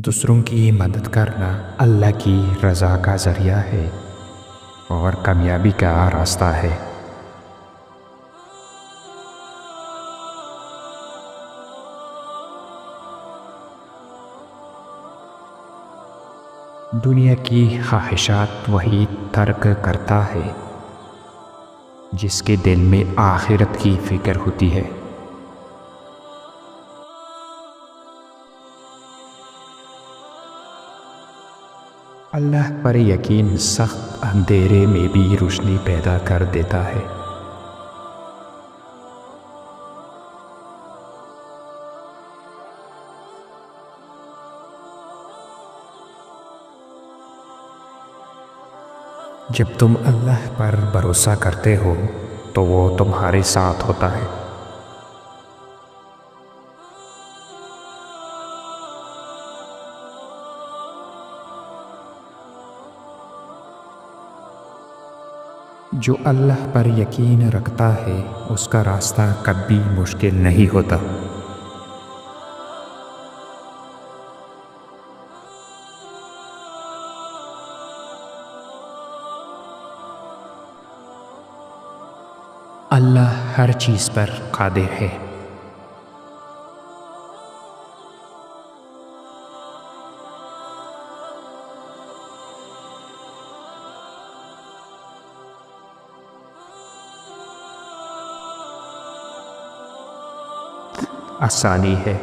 دوسروں کی مدد کرنا اللہ کی رضا کا ذریعہ ہے اور کامیابی کا راستہ ہے۔ دنیا کی خواہشات وہی ترک کرتا ہے جس کے دل میں آخرت کی فکر ہوتی ہے۔ اللہ پر یقین سخت اندھیرے میں بھی روشنی پیدا کر دیتا ہے۔ جب تم اللہ پر بھروسہ کرتے ہو تو وہ تمہارے ساتھ ہوتا ہے۔ جو اللہ پر یقین رکھتا ہے اس کا راستہ کبھی مشکل نہیں ہوتا۔ اللہ ہر چیز پر قادر ہے۔ آسانی ہے